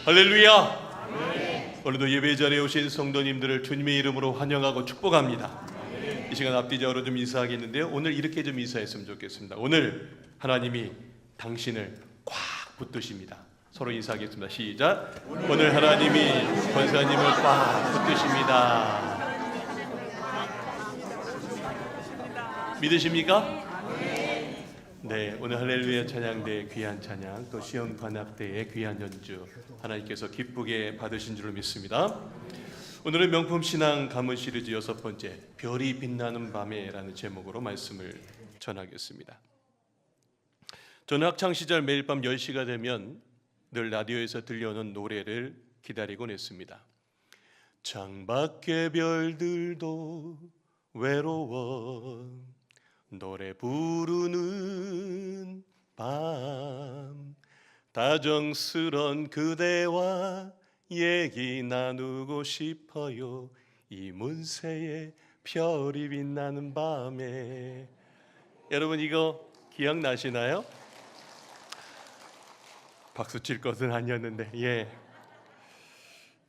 할렐루야. 오늘도 예배 자리에 오신 성도님들을 주님의 이름으로 환영하고 축복합니다. 이 시간 앞뒤적으로 좀 인사하겠는데요, 오늘 이렇게 좀 인사했으면 좋겠습니다. 오늘 하나님이 당신을 꽉 붙드십니다. 서로 인사하겠습니다. 시작. 오늘 하나님이 권사님을 꽉 붙드십니다. 믿으십니까? 네, 오늘 할렐루야 찬양대의 귀한 찬양, 또 시험 관악대의 귀한 연주 하나님께서 기쁘게 받으신 줄로 믿습니다. 오늘은 명품 신앙 가문 시리즈 6번째, 별이 빛나는 밤에라는 제목으로 말씀을 전하겠습니다. 저는 학창 시절 매일 밤 10시가 되면 늘 라디오에서 들려오는 노래를 기다리곤 했습니다. 창밖의 별들도 외로워 노래 부르는 밤, 다정스런 그대와 얘기 나누고 싶어요, 이 문새에 별이 빛나는 밤에. 여러분 이거 기억나시나요? 박수 칠 것은 아니었는데, 예.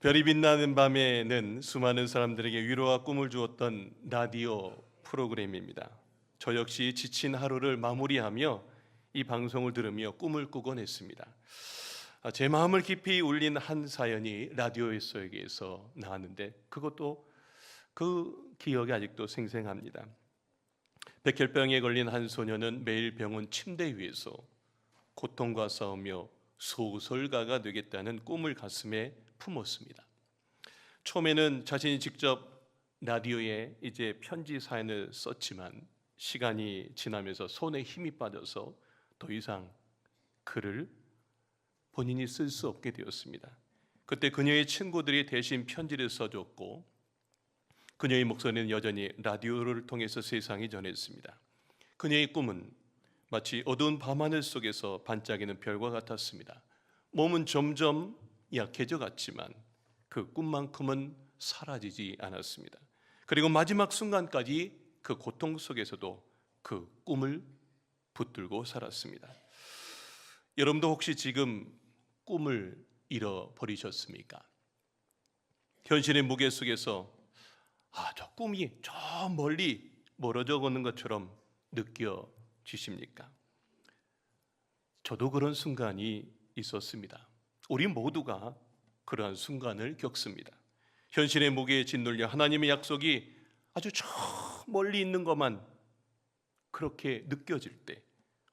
별이 빛나는 밤에는 수많은 사람들에게 위로와 꿈을 주었던 라디오 프로그램입니다. 저 역시 지친 하루를 마무리하며 이 방송을 들으며 꿈을 꾸곤 했습니다. 제 마음을 깊이 울린 한 사연이 라디오에서 나왔는데, 그것도 그 기억이 아직도 생생합니다. 백혈병에 걸린 한 소녀는 매일 병원 침대 위에서 고통과 싸우며 소설가가 되겠다는 꿈을 가슴에 품었습니다. 처음에는 자신이 직접 라디오에 이제 편지 사연을 썼지만 시간이 지나면서 손에 힘이 빠져서 더 이상 글을 본인이 쓸 수 없게 되었습니다. 그때 그녀의 친구들이 대신 편지를 써줬고, 그녀의 목소리는 여전히 라디오를 통해서 세상에 전했습니다. 그녀의 꿈은 마치 어두운 밤하늘 속에서 반짝이는 별과 같았습니다. 몸은 점점 약해져 갔지만 그 꿈만큼은 사라지지 않았습니다. 그리고 마지막 순간까지 그 고통 속에서도 그 꿈을 붙들고 살았습니다. 여러분도 혹시 지금 꿈을 잃어버리셨습니까? 현실의 무게 속에서 저 꿈이 저 멀리 멀어져 오는 것처럼 느껴지십니까? 저도 그런 순간이 있었습니다. 우리 모두가 그러한 순간을 겪습니다. 현실의 무게에 짓눌려 하나님의 약속이 아주 저 멀리 있는 것만 그렇게 느껴질 때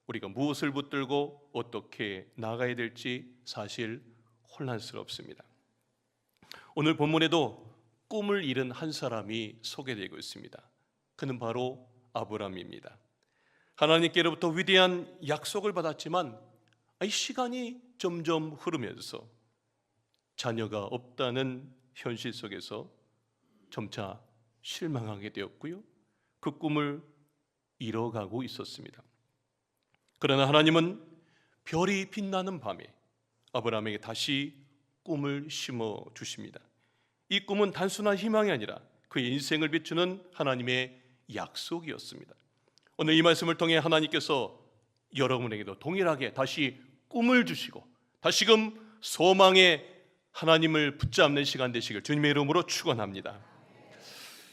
우리가 무엇을 붙들고 어떻게 나가야 될지 사실 혼란스럽습니다. 오늘 본문에도 꿈을 잃은 한 사람이 소개되고 있습니다. 그는 바로 아브라함입니다. 하나님께로부터 위대한 약속을 받았지만 시간이 점점 흐르면서 자녀가 없다는 현실 속에서 점차 실망하게 되었고요, 그 꿈을 잃어가고 있었습니다. 그러나 하나님은 별이 빛나는 밤에 아브라함에게 다시 꿈을 심어 주십니다. 이 꿈은 단순한 희망이 아니라 그의 인생을 비추는 하나님의 약속이었습니다. 오늘 이 말씀을 통해 하나님께서 여러분에게도 동일하게 다시 꿈을 주시고 다시금 소망의 하나님을 붙잡는 시간 되시길 주님의 이름으로 축원합니다.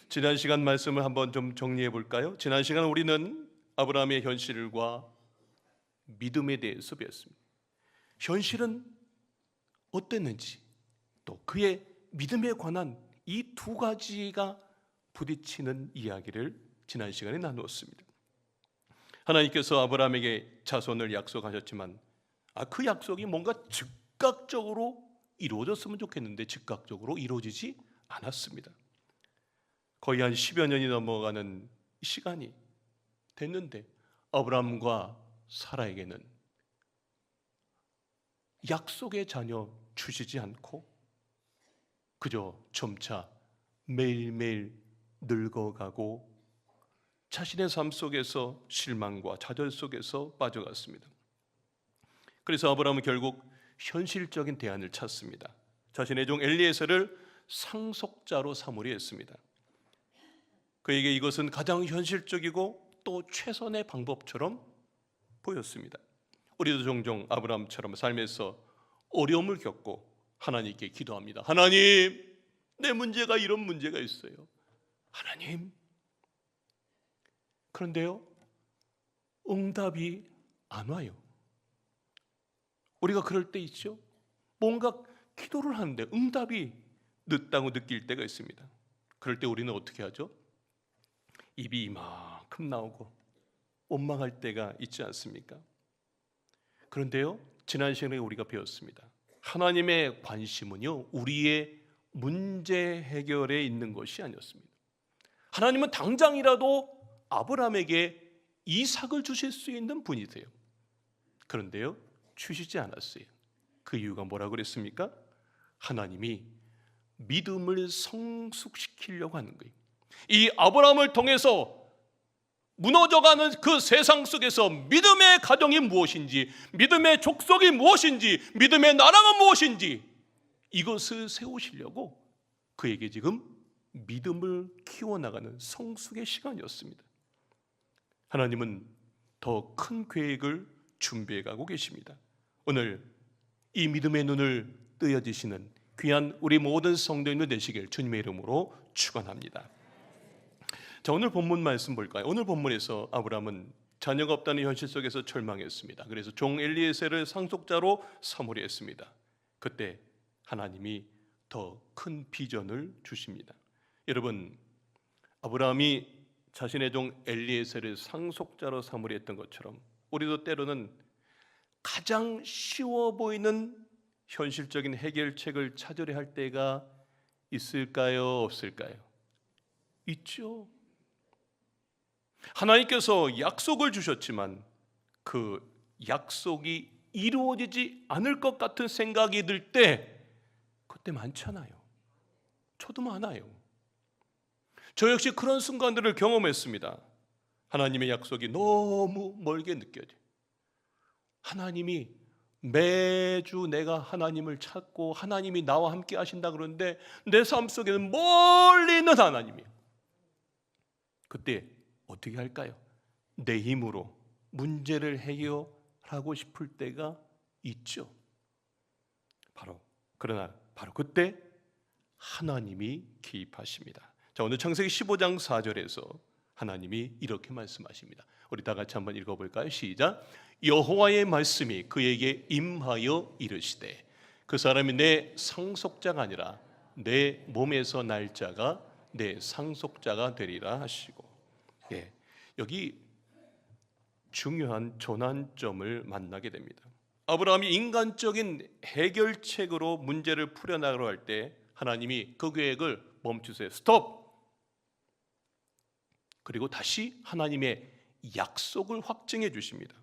지난 시간 말씀을 한번 좀 정리해 볼까요? 지난 시간 우리는 아브라함의 현실과 믿음에 대해서 배웠습니다. 현실은 어땠는지, 또 그의 믿음에 관한 이 두 가지가 부딪히는 이야기를 지난 시간에 나누었습니다. 하나님께서 아브라함에게 자손을 약속하셨지만 그 약속이 뭔가 즉각적으로 이루어졌으면 좋겠는데 즉각적으로 이루어지지 않았습니다. 거의 한 10여 년이 넘어가는 시간이 됐는데 아브라함과 사라에게는 약속의 자녀 주시지 않고 그저 점차 매일매일 늙어가고 자신의 삶 속에서 실망과 좌절 속에서 빠져갔습니다. 그래서 아브라함은 결국 현실적인 대안을 찾습니다. 자신의 종 엘리에셀을 상속자로 삼으려 했습니다. 그에게 이것은 가장 현실적이고 또 최선의 방법처럼 보였습니다. 우리도 종종 아브라함처럼 삶에서 어려움을 겪고 하나님께 기도합니다. 하나님, 내 문제가 이런 문제가 있어요. 하나님. 그런데요, 응답이 안 와요. 우리가 그럴 때 있죠. 뭔가 기도를 하는데 응답이 늦다고 느낄 때가 있습니다. 그럴 때 우리는 어떻게 하죠? 입이 이만큼 나오고 원망할 때가 있지 않습니까? 그런데요, 지난 시간에 우리가 배웠습니다. 하나님의 관심은요, 우리의 문제 해결에 있는 것이 아니었습니다. 하나님은 당장이라도 아브라함에게 이삭을 주실 수 있는 분이세요. 그런데요, 주시지 않았어요. 그 이유가 뭐라고 그랬습니까? 하나님이 믿음을 성숙시키려고 하는 거예요. 이 아브라함을 통해서 무너져가는 그 세상 속에서 믿음의 가정이 무엇인지, 믿음의 족속이 무엇인지, 믿음의 나라가 무엇인지 이것을 세우시려고 그에게 지금 믿음을 키워나가는 성숙의 시간이었습니다. 하나님은 더 큰 계획을 준비해가고 계십니다. 오늘 이 믿음의 눈을 뜨여주시는 귀한 우리 모든 성도님들 되시길 주님의 이름으로 축원합니다. 자, 오늘 본문 말씀 볼까요? 오늘 본문에서 아브라함은 자녀가 없다는 현실 속에서 절망했습니다. 그래서 종 엘리에셀을 상속자로 삼으려 했습니다. 그때 하나님이 더 큰 비전을 주십니다. 여러분, 아브라함이 자신의 종 엘리에셀을 상속자로 삼으려 했던 것처럼 우리도 때로는 가장 쉬워 보이는 현실적인 해결책을 찾으려 할 때가 있을까요? 없을까요? 있죠. 하나님께서 약속을 주셨지만 그 약속이 이루어지지 않을 것 같은 생각이 들 때 그때 많잖아요. 저도 많아요. 저 역시 그런 순간들을 경험했습니다. 하나님의 약속이 너무 멀게 느껴져요. 하나님이 매주 내가 하나님을 찾고 하나님이 나와 함께 하신다 그러는데 내 삶 속에는 멀리 있는 하나님이에요. 그때 어떻게 할까요? 내 힘으로 문제를 해결하고 싶을 때가 있죠. 그러나 바로 그때 하나님이 개입하십니다. 자, 오늘 창세기 15장 4절에서 하나님이 이렇게 말씀하십니다. 우리 다 같이 한번 읽어볼까요? 시작. 여호와의 말씀이 그에게 임하여 이르시되 그 사람이 내 상속자가 아니라 내 몸에서 날 자가 내 상속자가 되리라 하시고, 여기 중요한 전환점을 만나게 됩니다. 아브라함이 인간적인 해결책으로 문제를 풀어나가려 할 때 하나님이 그 계획을 멈추세요. 스톱! 그리고 다시 하나님의 약속을 확증해 주십니다.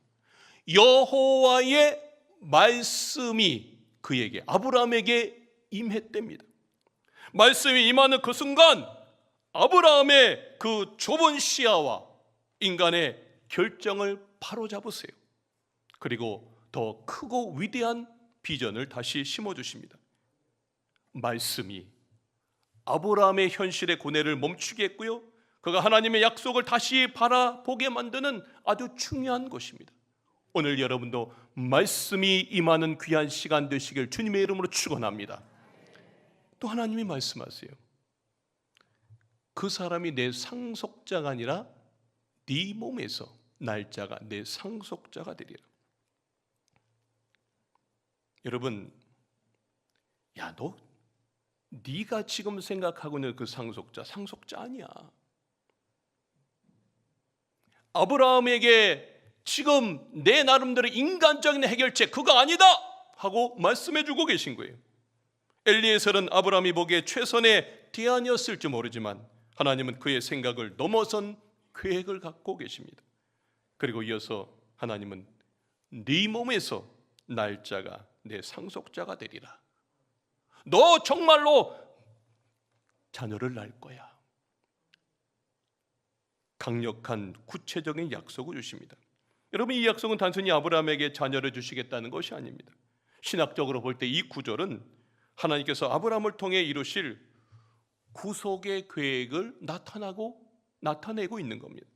여호와의 말씀이 그에게, 아브라함에게 임했답니다. 말씀이 임하는 그 순간 아브라함의 그 좁은 시야와 인간의 결정을 바로잡으세요. 그리고 더 크고 위대한 비전을 다시 심어주십니다. 말씀이 아브라함의 현실의 고뇌를 멈추게 했고요, 그가 하나님의 약속을 다시 바라보게 만드는 아주 중요한 것입니다. 오늘 여러분도 말씀이 임하는 귀한 시간 되시길 주님의 이름으로 축원합니다. 또 하나님이 말씀하세요. 그 사람이 내 상속자가 아니라 네 몸에서 날짜가 내 상속자가 되리라. 여러분, 야, 네가 지금 생각하고 있는 그 상속자 아니야. 아브라함에게 지금 내 나름대로 인간적인 해결책 그거 아니다 하고 말씀해주고 계신 거예요. 엘리에셀은 아브라함이 보기에 최선의 대안이었을지 모르지만 하나님은 그의 생각을 넘어선 계획을 갖고 계십니다. 그리고 이어서 하나님은 네 몸에서 날짜가 내 상속자가 되리라. 너 정말로 자녀를 낳을 거야. 강력한 구체적인 약속을 주십니다. 여러분, 이 약속은 단순히 아브라함에게 자녀를 주시겠다는 것이 아닙니다. 신학적으로 볼 때 이 구절은 하나님께서 아브라함을 통해 이루실 구속의 계획을 나타내고 있는 겁니다.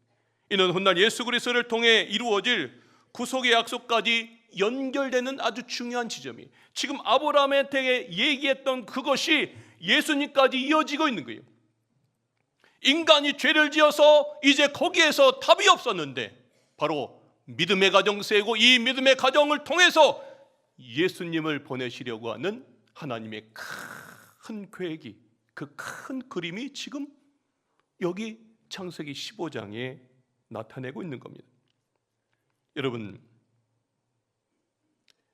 이는 훗날 예수 그리스도를 통해 이루어질 구속의 약속까지 연결되는 아주 중요한 지점이 지금 아브라함한테 얘기했던 그것이 예수님까지 이어지고 있는 거예요. 인간이 죄를 지어서 이제 거기에서 답이 없었는데 바로 믿음의 가정 세우고 이 믿음의 가정을 통해서 예수님을 보내시려고 하는 하나님의 큰 계획이, 그 큰 그림이 지금 여기 창세기 15장에 나타내고 있는 겁니다. 여러분,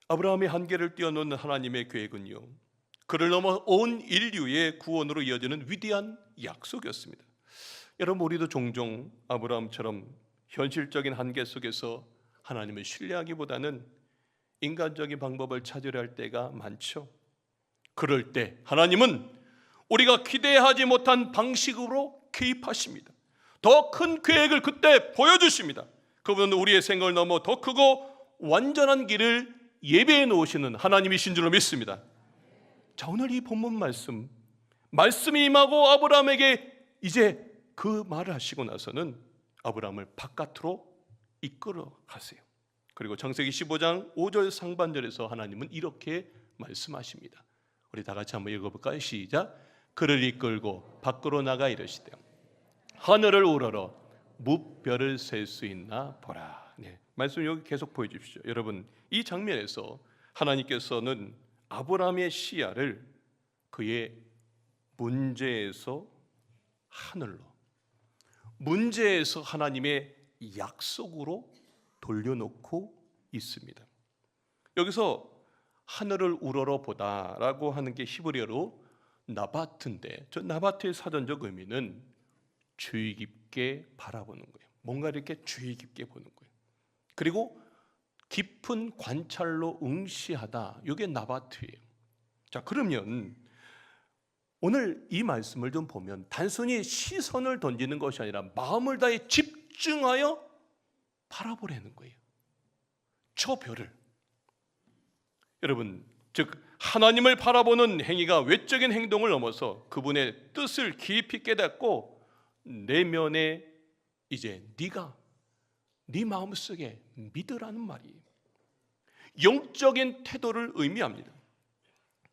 아브라함의 한계를 뛰어넘는 하나님의 계획은요, 그를 넘어 온 인류의 구원으로 이어지는 위대한 약속이었습니다. 여러분, 우리도 종종 아브라함처럼 현실적인 한계 속에서 하나님을 신뢰하기보다는 인간적인 방법을 찾으려 할 때가 많죠. 그럴 때 하나님은 우리가 기대하지 못한 방식으로 개입하십니다. 더 큰 계획을 그때 보여주십니다. 그분은 우리의 생각을 넘어 더 크고 완전한 길을 예배해 놓으시는 하나님이신 줄로 믿습니다. 자, 오늘 이 본문 말씀이 임하고 아브라함에게 이제 그 말을 하시고 나서는 아브라함을 바깥으로 이끌어 가세요. 그리고 창세기 15장 5절 상반절에서 하나님은 이렇게 말씀하십니다. 우리 다 같이 한번 읽어볼까요? 시작. 그를 이끌고 밖으로 나가 이르시되 하늘을 우러러 무별을 셀 수 있나 보라. 네, 말씀 여기 계속 보여주십시오. 여러분, 이 장면에서 하나님께서는 아브라함의 시야를 그의 문제에서 하늘로, 문제에서 하나님의 약속으로 돌려놓고 있습니다. 여기서 하늘을 우러러 보다라고 하는 게 히브리어로 나바트인데, 저 나바트의 사전적 의미는 주의 깊게 바라보는 거예요. 뭔가 이렇게 주의 깊게 보는 거예요. 그리고 깊은 관찰로 응시하다, 이게 나바트예요. 자, 그러면 오늘 이 말씀을 좀 보면 단순히 시선을 던지는 것이 아니라 마음을 다해 집중하여 바라보라는 거예요. 저 별을. 여러분, 즉 하나님을 바라보는 행위가 외적인 행동을 넘어서 그분의 뜻을 깊이 깨닫고 내면에 이제 네 마음속에 믿으라는 말이에요. 영적인 태도를 의미합니다.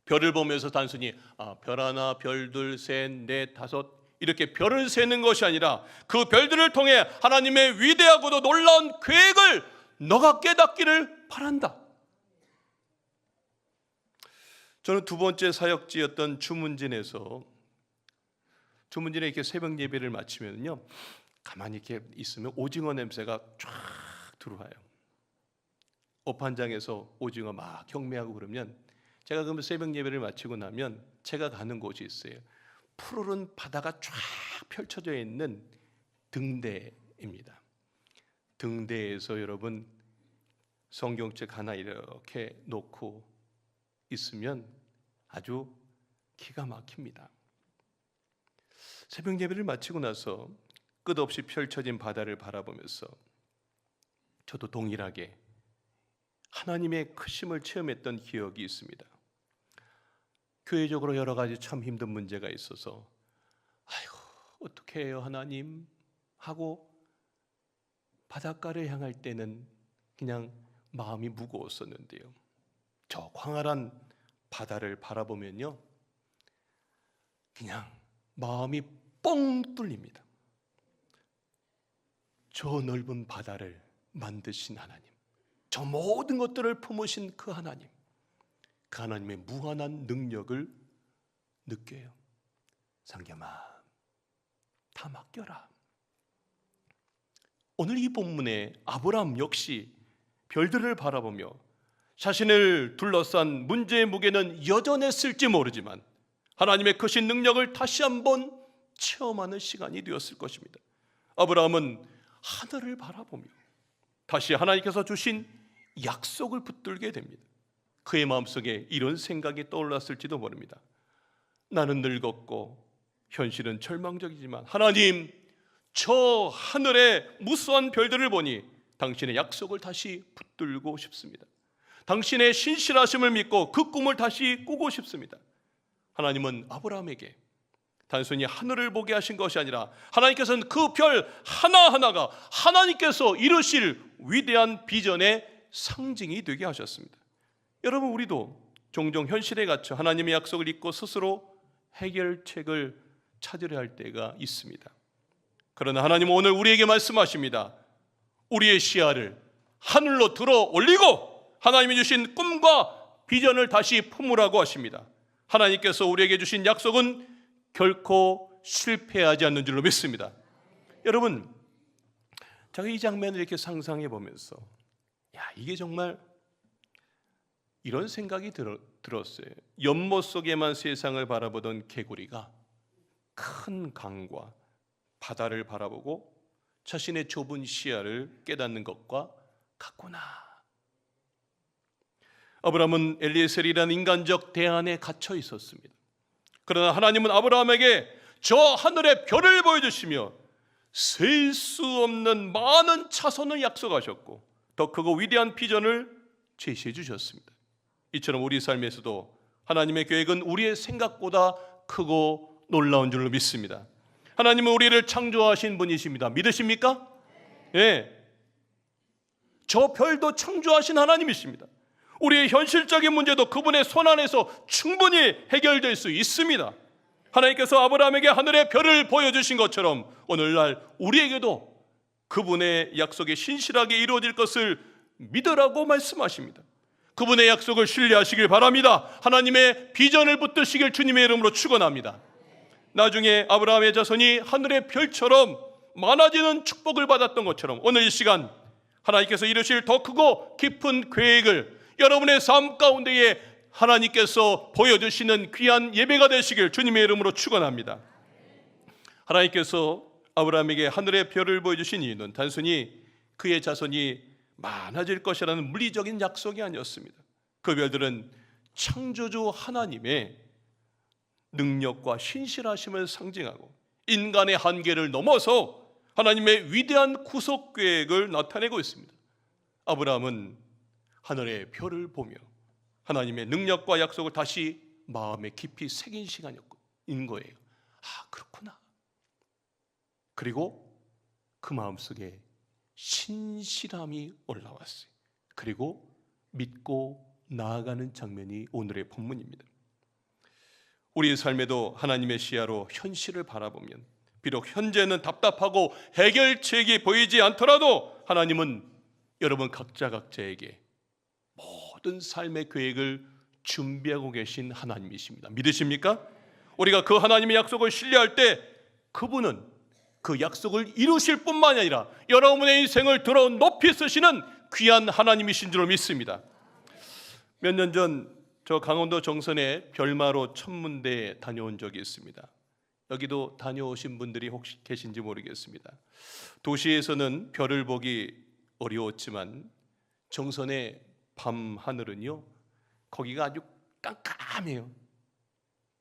별을 보면서 단순히 별 하나, 별 둘, 셋, 넷, 다섯 이렇게 별을 세는 것이 아니라 그 별들을 통해 하나님의 위대하고도 놀라운 계획을 너가 깨닫기를 바란다. 저는 두 번째 사역지였던 주문진에 이렇게 새벽 예배를 마치면요, 가만히 이렇게 있으면 오징어 냄새가 쫙 들어와요. 엎한장에서 오징어 막 경매하고 그러면 제가 그러면 새벽 예배를 마치고 나면 제가 가는 곳이 있어요. 푸르른 바다가 쫙 펼쳐져 있는 등대입니다. 등대에서 여러분 성경책 하나 이렇게 놓고 있으면 아주 기가 막힙니다. 새벽 예배를 마치고 나서 끝없이 펼쳐진 바다를 바라보면서 저도 동일하게 하나님의 크심을 체험했던 기억이 있습니다. 교회적으로 여러 가지 참 힘든 문제가 있어서 아이고 어떻게 해요 하나님 하고 바닷가를 향할 때는 그냥 마음이 무거웠었는데요, 저 광활한 바다를 바라보면요 그냥 마음이 뻥 뚫립니다. 저 넓은 바다를 만드신 하나님, 저 모든 것들을 품으신 그 하나님, 그 하나님의 무한한 능력을 느껴요. 상겸아, 다 맡겨라. 오늘 이 본문에 아브라함 역시 별들을 바라보며 자신을 둘러싼 문제의 무게는 여전했을지 모르지만 하나님의 크신 능력을 다시 한번 체험하는 시간이 되었을 것입니다. 아브라함은 하늘을 바라보며 다시 하나님께서 주신 약속을 붙들게 됩니다. 그의 마음속에 이런 생각이 떠올랐을지도 모릅니다. 나는 늙었고 현실은 절망적이지만 하나님, 저 하늘의 무수한 별들을 보니 당신의 약속을 다시 붙들고 싶습니다. 당신의 신실하심을 믿고 그 꿈을 다시 꾸고 싶습니다. 하나님은 아브라함에게 단순히 하늘을 보게 하신 것이 아니라 하나님께서는 그 별 하나하나가 하나님께서 이루실 위대한 비전의 상징이 되게 하셨습니다. 여러분, 우리도 종종 현실에 갇혀 하나님의 약속을 잊고 스스로 해결책을 찾으려 할 때가 있습니다. 그러나 하나님은 오늘 우리에게 말씀하십니다. 우리의 시야를 하늘로 들어 올리고 하나님이 주신 꿈과 비전을 다시 품으라고 하십니다. 하나님께서 우리에게 주신 약속은 결코 실패하지 않는 줄로 믿습니다. 여러분, 제가 이 장면을 이렇게 상상해 보면서 이게 정말 이런 생각이 들었어요. 연못 속에만 세상을 바라보던 개구리가 큰 강과 바다를 바라보고 자신의 좁은 시야를 깨닫는 것과 같구나. 아브라함은 엘리에셀이라는 인간적 대안에 갇혀 있었습니다. 그러나 하나님은 아브라함에게 저 하늘의 별을 보여주시며 셀 수 없는 많은 차선을 약속하셨고 더 크고 위대한 비전을 제시해 주셨습니다. 이처럼 우리 삶에서도 하나님의 계획은 우리의 생각보다 크고 놀라운 줄로 믿습니다. 하나님은 우리를 창조하신 분이십니다. 믿으십니까? 네. 저 별도 창조하신 하나님이십니다. 우리의 현실적인 문제도 그분의 손 안에서 충분히 해결될 수 있습니다. 하나님께서 아브라함에게 하늘의 별을 보여주신 것처럼 오늘날 우리에게도 그분의 약속이 신실하게 이루어질 것을 믿으라고 말씀하십니다. 그분의 약속을 신뢰하시길 바랍니다. 하나님의 비전을 붙드시길 주님의 이름으로 축원합니다. 나중에 아브라함의 자손이 하늘의 별처럼 많아지는 축복을 받았던 것처럼 오늘 이 시간 하나님께서 이루실 더 크고 깊은 계획을 여러분의 삶 가운데에 하나님께서 보여주시는 귀한 예배가 되시길 주님의 이름으로 축원합니다. 하나님께서 아브라함에게 하늘의 별을 보여주신 이유는 단순히 그의 자손이 많아질 것이라는 물리적인 약속이 아니었습니다. 그 별들은 창조주 하나님의 능력과 신실하심을 상징하고 인간의 한계를 넘어서 하나님의 위대한 구속 계획을 나타내고 있습니다. 아브라함은 하늘의 별을 보며 하나님의 능력과 약속을 다시 마음에 깊이 새긴 시간인 거예요. 그렇구나. 그리고 그 마음속에 신실함이 올라왔어요. 그리고 믿고 나아가는 장면이 오늘의 본문입니다. 우리의 삶에도 하나님의 시야로 현실을 바라보면 비록 현재는 답답하고 해결책이 보이지 않더라도 하나님은 여러분 각자에게 모든 삶의 계획을 준비하고 계신 하나님이십니다. 믿으십니까? 우리가 그 하나님의 약속을 신뢰할 때 그분은 그 약속을 이루실 뿐만 아니라 여러분의 인생을 들어 높이 쓰시는 귀한 하나님이신 줄 믿습니다. 몇 년 전 저 강원도 정선에 별마로 천문대에 다녀온 적이 있습니다. 여기도 다녀오신 분들이 혹시 계신지 모르겠습니다. 도시에서는 별을 보기 어려웠지만 정선의 밤 하늘은요, 거기가 아주 깜깜해요.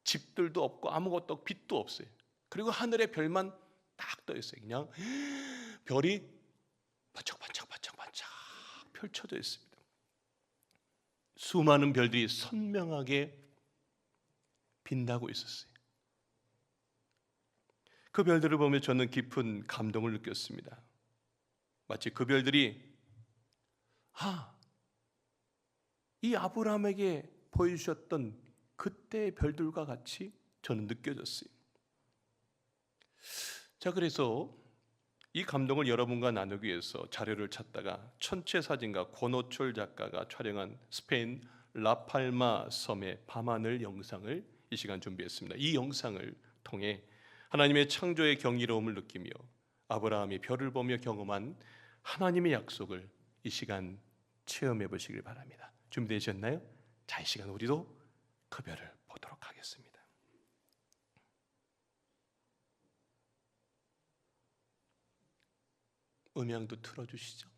집들도 없고 아무것도 빛도 없어요. 그리고 하늘에 별만 딱 떠 있어요. 그냥 별이 반짝반짝 펼쳐져 있습니다. 수많은 별들이 선명하게 빛나고 있었어요. 그 별들을 보며 저는 깊은 감동을 느꼈습니다. 마치 그 별들이 이 아브라함에게 보여주셨던 그때의 별들과 같이 저는 느껴졌어요. 자, 그래서 이 감동을 여러분과 나누기 위해서 자료를 찾다가 천체사진가 권오철 작가가 촬영한 스페인 라팔마 섬의 밤하늘 영상을 이 시간 준비했습니다. 이 영상을 통해 하나님의 창조의 경이로움을 느끼며 아브라함이 별을 보며 경험한 하나님의 약속을 이 시간 체험해 보시길 바랍니다. 준비되셨나요? 자, 이 시간 우리도 그 별을 보도록 하겠습니다. 음향도 틀어주시죠.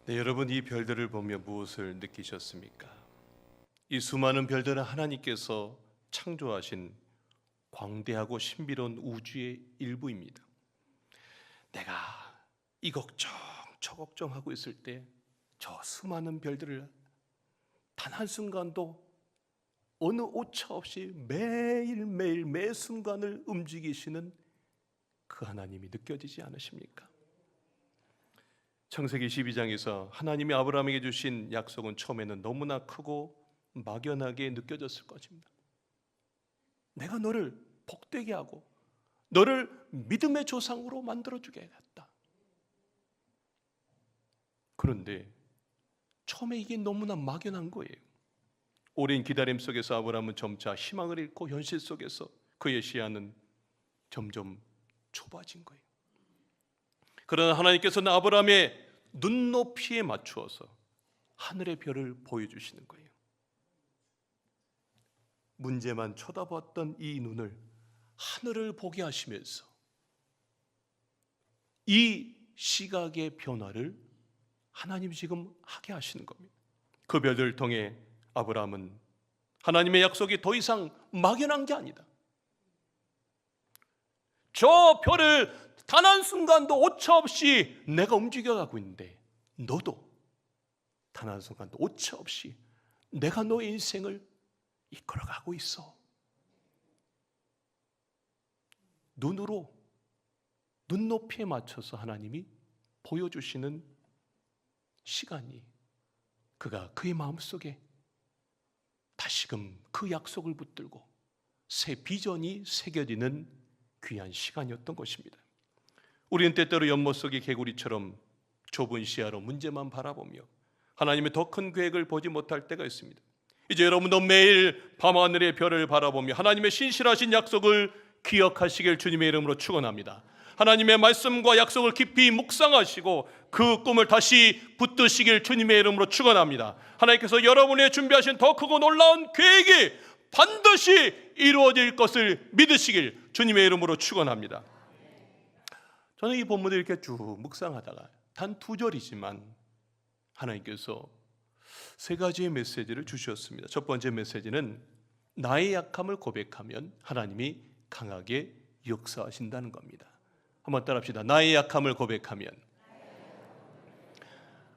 네, 여러분 이 별들을 보며 무엇을 느끼셨습니까? 이 수많은 별들은 하나님께서 창조하신 광대하고 신비로운 우주의 일부입니다. 내가 이 걱정 저 걱정하고 있을 때 저 수많은 별들을 단 한순간도 어느 오차 없이 매일매일 매 순간을 움직이시는 그 하나님이 느껴지지 않으십니까? 창세기 12장에서 하나님이 아브라함에게 주신 약속은 처음에는 너무나 크고 막연하게 느껴졌을 것입니다. 내가 너를 복되게 하고 너를 믿음의 조상으로 만들어주겠다. 그런데 처음에 이게 너무나 막연한 거예요. 오랜 기다림 속에서 아브라함은 점차 희망을 잃고 현실 속에서 그의 시야는 점점 좁아진 거예요. 그러나 하나님께서는 아브라함의 눈높이에 맞추어서 하늘의 별을 보여주시는 거예요. 문제만 쳐다봤던 이 눈을 하늘을 보게 하시면서 이 시각의 변화를 하나님이 지금 하게 하시는 겁니다. 그 별들을 통해 아브라함은 하나님의 약속이 더 이상 막연한 게 아니다. 저 별을 단 한순간도 오차 없이 내가 움직여가고 있는데 너도 단 한순간도 오차 없이 내가 너의 인생을 이끌어가고 있어. 눈높이에 맞춰서 하나님이 보여주시는 시간이 그가 그의 마음속에 다시금 그 약속을 붙들고 새 비전이 새겨지는 귀한 시간이었던 것입니다. 우리는 때때로 연못 속의 개구리처럼 좁은 시야로 문제만 바라보며 하나님의 더 큰 계획을 보지 못할 때가 있습니다. 이제 여러분도 매일 밤하늘의 별을 바라보며 하나님의 신실하신 약속을 기억하시길 주님의 이름으로 축원합니다. 하나님의 말씀과 약속을 깊이 묵상하시고 그 꿈을 다시 붙드시길 주님의 이름으로 축원합니다. 하나님께서 여러분의 준비하신 더 크고 놀라운 계획이 반드시 이루어질 것을 믿으시길 주님의 이름으로 축원합니다. 저는 이 본문을 이렇게 쭉 묵상하다가 단 2절이지만 하나님께서 3가지의 메시지를 주셨습니다. 첫 번째 메시지는 나의 약함을 고백하면 하나님이 강하게 역사하신다는 겁니다. 한번 따라합시다. 나의 약함을 고백하면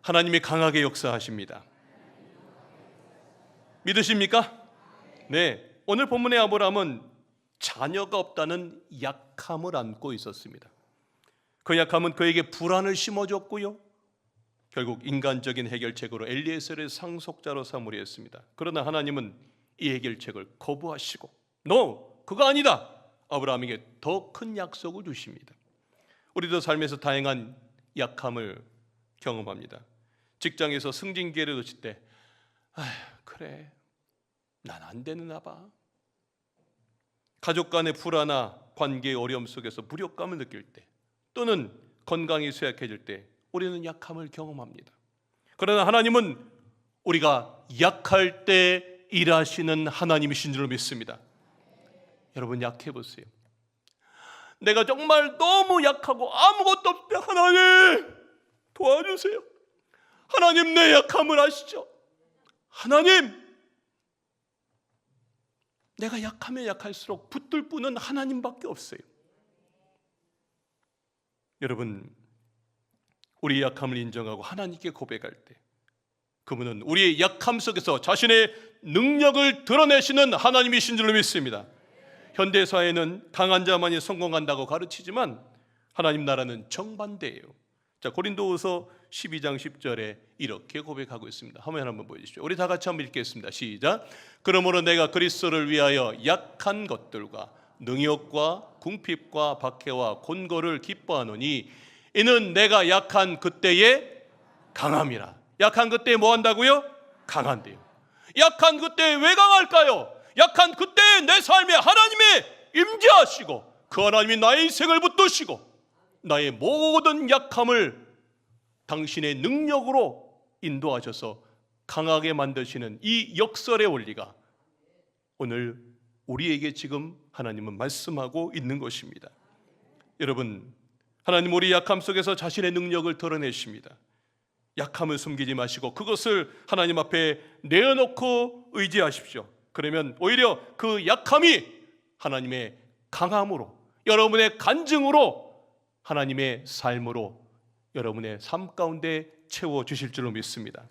하나님이 강하게 역사하십니다. 믿으십니까? 네. 오늘 본문의 아브라함은 자녀가 없다는 약함을 안고 있었습니다. 그 약함은 그에게 불안을 심어줬고요. 결국 인간적인 해결책으로 엘리에셀의 상속자로 삼으려 했습니다. 그러나 하나님은 이 해결책을 거부하시고 No! 그거 아니다! 아브라함에게 더 큰 약속을 주십니다. 우리도 삶에서 다양한 약함을 경험합니다. 직장에서 승진 기회를 놓칠 때 그래 난 안 되나 봐. 가족 간의 불화나 관계의 어려움 속에서 무력감을 느낄 때 또는 건강이 쇠약해질 때 우리는 약함을 경험합니다. 그러나 하나님은 우리가 약할 때 일하시는 하나님이신 줄 믿습니다. 여러분 약해 보세요. 내가 정말 너무 약하고 아무것도 없을 때 하나님 도와주세요. 하나님 내 약함을 아시죠? 하나님 내가 약하면 약할수록 붙들 분은 하나님밖에 없어요. 여러분 우리의 약함을 인정하고 하나님께 고백할 때 그분은 우리의 약함 속에서 자신의 능력을 드러내시는 하나님이신 줄 믿습니다. 현대사회는 강한 자만이 성공한다고 가르치지만 하나님 나라는 정반대예요. 자, 고린도후서 12장 10절에 이렇게 고백하고 있습니다. 화면 한번 보여주십시오. 우리 다 같이 한번 읽겠습니다. 시작. 그러므로 내가 그리스도를 위하여 약한 것들과 능욕과 궁핍과 박해와 곤고를 기뻐하노니 이는 내가 약한 그때에 강함이라. 약한 그때에 뭐 한다고요? 강한데요. 약한 그때에 왜 강할까요? 약한 그때에 내 삶에 하나님의 임재하시고 그 하나님이 나의 인생을 붙드시고 나의 모든 약함을 당신의 능력으로 인도하셔서 강하게 만드시는 이 역설의 원리가 오늘 우리에게 지금 하나님은 말씀하고 있는 것입니다. 여러분 하나님 우리 약함 속에서 자신의 능력을 드러내십니다. 약함을 숨기지 마시고 그것을 하나님 앞에 내어놓고 의지하십시오. 그러면 오히려 그 약함이 하나님의 강함으로, 여러분의 간증으로, 하나님의 삶으로 여러분의 삶 가운데 채워주실 줄로 믿습니다.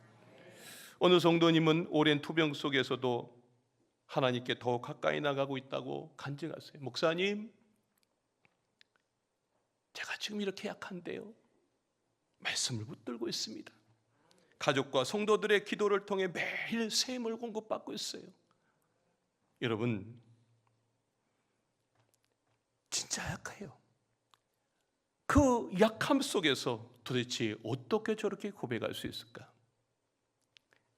어느 성도님은 오랜 투병 속에서도 하나님께 더 가까이 나가고 있다고 간증하세요. 목사님, 제가 지금 이렇게 약한데요, 말씀을 붙들고 있습니다. 가족과 성도들의 기도를 통해 매일 샘을 공급받고 있어요. 여러분, 진짜 약해요. 그 약함 속에서 도대체 어떻게 저렇게 고백할 수 있을까?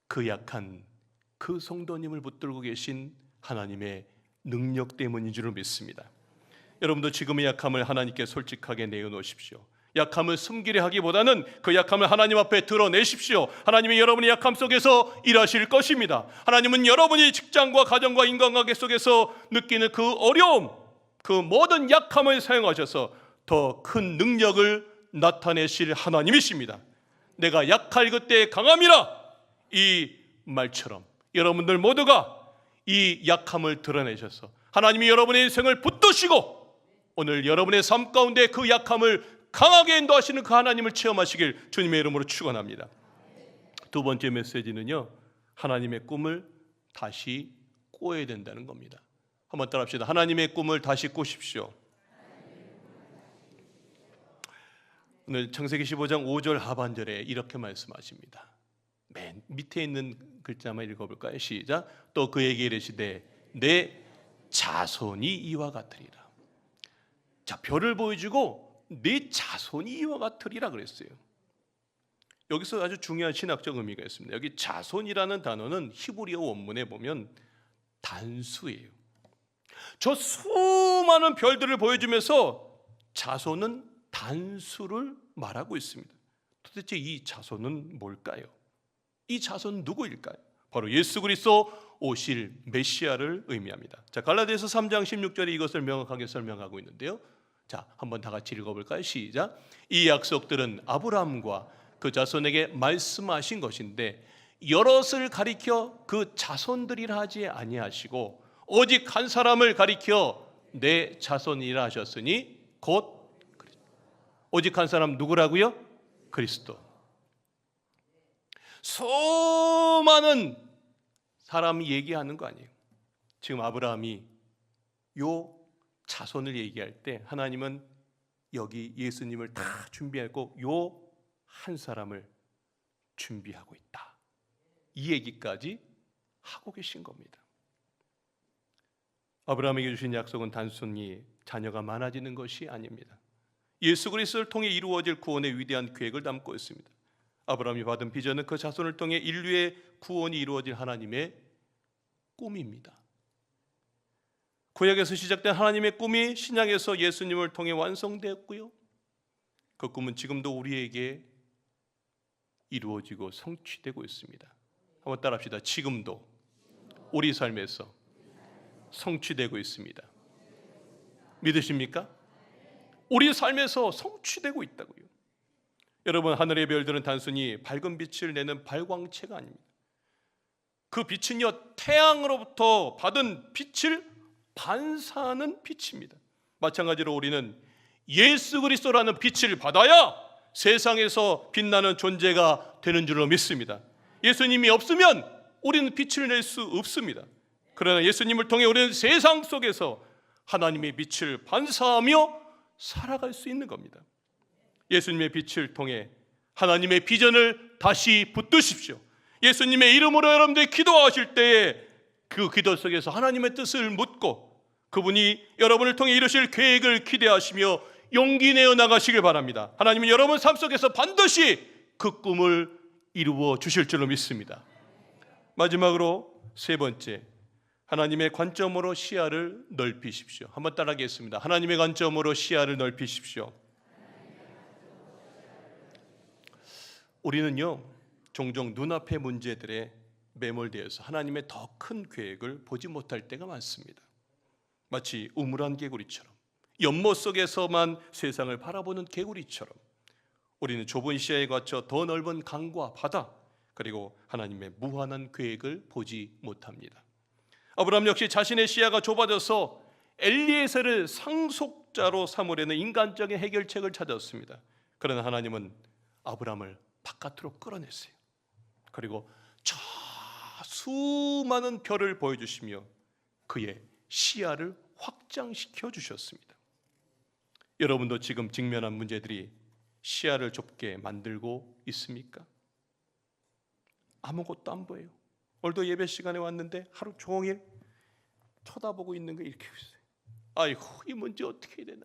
그 약한 그 성도님을 붙들고 계신 하나님의 능력 때문인 줄 믿습니다. 여러분도 지금의 약함을 하나님께 솔직하게 내어놓으십시오. 약함을 숨기려 하기보다는 그 약함을 하나님 앞에 드러내십시오. 하나님이 여러분의 약함 속에서 일하실 것입니다. 하나님은 여러분이 직장과 가정과 인간관계 속에서 느끼는 그 어려움, 그 모든 약함을 사용하셔서 더 큰 능력을 나타내실 하나님이십니다. 내가 약할 그때 강함이라, 이 말처럼 여러분들 모두가 이 약함을 드러내셔서 하나님이 여러분의 인생을 붙드시고 오늘 여러분의 삶 가운데 그 약함을 강하게 인도하시는 그 하나님을 체험하시길 주님의 이름으로 축원합니다. 두 번째 메시지는요, 하나님의 꿈을 다시 꿔야 된다는 겁니다. 한번 따라합시다. 하나님의 꿈을 다시 꾸십시오. 오늘 창세기 15장 5절 하반절에 이렇게 말씀하십니다. 맨 밑에 있는 글자만 읽어볼까요? 시작. 또 그에게 이르시되 내 자손이 이와 같으리라. 자, 별을 보여주고 내 자손이 이와 같으리라 그랬어요. 여기서 아주 중요한 신학적 의미가 있습니다. 여기 자손이라는 단어는 히브리어 원문에 보면 단수예요. 저 수많은 별들을 보여주면서 자손은 단수를 말하고 있습니다. 도대체 이 자손은 뭘까요? 이 자손은 누구일까요? 바로 예수 그리스도 오실 메시아를 의미합니다. 자, 갈라디아서 3장 16절에 이것을 명확하게 설명하고 있는데요. 자, 한번 다 같이 읽어볼까요? 시작. 이 약속들은 아브라함과 그 자손에게 말씀하신 것인데 여럿을 가리켜 그 자손들이라 하지 아니하시고 오직 한 사람을 가리켜 내 자손이라 하셨으니 곧 오직 한 사람 누구라고요? 그리스도. 수많은 사람이 얘기하는 거 아니에요. 지금 아브라함이 요 자손을 얘기할 때 하나님은 여기 예수님을 다 준비하고 요 한 사람을 준비하고 있다. 이 얘기까지 하고 계신 겁니다. 아브라함에게 주신 약속은 단순히 자녀가 많아지는 것이 아닙니다. 예수 그리스도를 통해 이루어질 구원의 위대한 계획을 담고 있습니다. 아브라함이 받은 비전은 그 자손을 통해 인류의 구원이 이루어질 하나님의 꿈입니다. 구약에서 시작된 하나님의 꿈이 신약에서 예수님을 통해 완성되었고요. 그 꿈은 지금도 우리에게 이루어지고 성취되고 있습니다. 한번 따라합시다. 지금도 우리 삶에서 성취되고 있습니다. 믿으십니까? 우리 삶에서 성취되고 있다고요. 여러분, 하늘의 별들은 단순히 밝은 빛을 내는 발광체가 아닙니다. 그 빛은요, 태양으로부터 받은 빛을 반사하는 빛입니다. 마찬가지로 우리는 예수 그리스도라는 빛을 받아야 세상에서 빛나는 존재가 되는 줄로 믿습니다. 예수님이 없으면 우리는 빛을 낼 수 없습니다. 그러나 예수님을 통해 우리는 세상 속에서 하나님의 빛을 반사하며 살아갈 수 있는 겁니다. 예수님의 빛을 통해 하나님의 비전을 다시 붙드십시오. 예수님의 이름으로 여러분들이 기도하실 때에 그 기도 속에서 하나님의 뜻을 묻고 그분이 여러분을 통해 이루실 계획을 기대하시며 용기 내어 나가시길 바랍니다. 하나님은 여러분 삶 속에서 반드시 그 꿈을 이루어 주실 줄로 믿습니다. 마지막으로 세 번째, 하나님의 관점으로 시야를 넓히십시오. 한번 따라하겠습니다. 하나님의 관점으로 시야를 넓히십시오. 우리는요, 종종 눈앞의 문제들에 매몰되어서 하나님의 더 큰 계획을 보지 못할 때가 많습니다. 마치 우물안 개구리처럼, 연못 속에서만 세상을 바라보는 개구리처럼 우리는 좁은 시야에 갇혀 더 넓은 강과 바다, 그리고 하나님의 무한한 계획을 보지 못합니다. 아브라함 역시 자신의 시야가 좁아져서 엘리에셀을 상속자로 삼으려는 인간적인 해결책을 찾았습니다. 그러나 하나님은 아브라함을 바깥으로 끌어냈어요. 그리고 저 수많은 별을 보여주시며 그의 시야를 확장시켜 주셨습니다. 여러분도 지금 직면한 문제들이 시야를 좁게 만들고 있습니까? 아무것도 안 보여요. 오늘도 예배 시간에 왔는데 하루 종일 쳐다보고 있는 거 이렇게 있어요. 아이고, 이 문제 어떻게 해야 되나?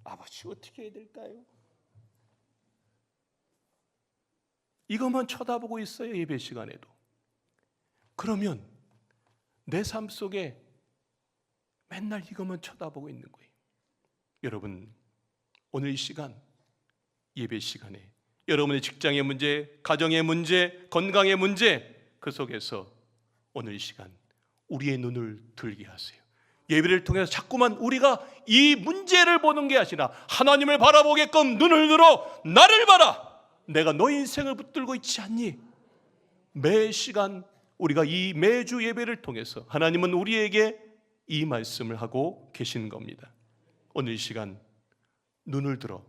아버지 어떻게 해야 될까요? 이것만 쳐다보고 있어요, 예배 시간에도. 그러면 내 삶 속에 맨날 이것만 쳐다보고 있는 거예요. 여러분, 오늘 이 시간, 예배 시간에 여러분의 직장의 문제, 가정의 문제, 건강의 문제, 그 속에서 오늘 이 시간 우리의 눈을 들게 하세요. 예배를 통해서 자꾸만 우리가 이 문제를 보는 게 아니라 하나님을 바라보게끔 눈을 들어 나를 봐라, 내가 너 인생을 붙들고 있지 않니? 매 시간 우리가 이 매주 예배를 통해서 하나님은 우리에게 이 말씀을 하고 계신 겁니다. 오늘 이 시간 눈을 들어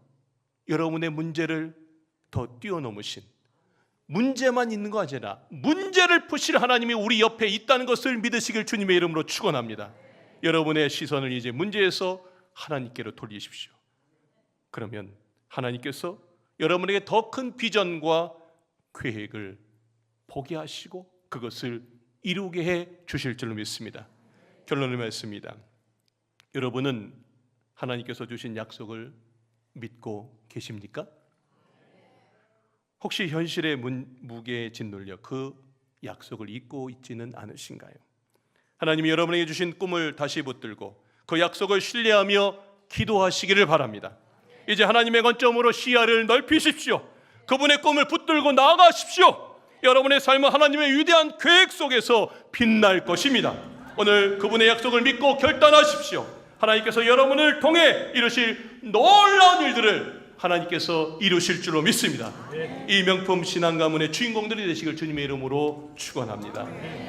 여러분의 문제를 더 뛰어넘으신, 문제만 있는 거 아니라 문제를 푸실 하나님이 우리 옆에 있다는 것을 믿으시길 주님의 이름으로 축원합니다. 여러분의 시선을 이제 문제에서 하나님께로 돌리십시오. 그러면 하나님께서 여러분에게 더 큰 비전과 계획을 보게 하시고 그것을 이루게 해 주실 줄로 믿습니다. 결론을 맺습니다. 여러분은 하나님께서 주신 약속을 믿고 계십니까? 혹시 현실의 무게에 짓눌려 그 약속을 잊고 있지는 않으신가요? 하나님이 여러분에게 주신 꿈을 다시 붙들고 그 약속을 신뢰하며 기도하시기를 바랍니다. 이제 하나님의 관점으로 시야를 넓히십시오. 그분의 꿈을 붙들고 나아가십시오. 여러분의 삶은 하나님의 위대한 계획 속에서 빛날 것입니다. 오늘 그분의 약속을 믿고 결단하십시오. 하나님께서 여러분을 통해 이루실 놀라운 일들을 하나님께서 이루실 줄로 믿습니다. 이 명품 신앙 가문의 주인공들이 되시길 주님의 이름으로 축원합니다.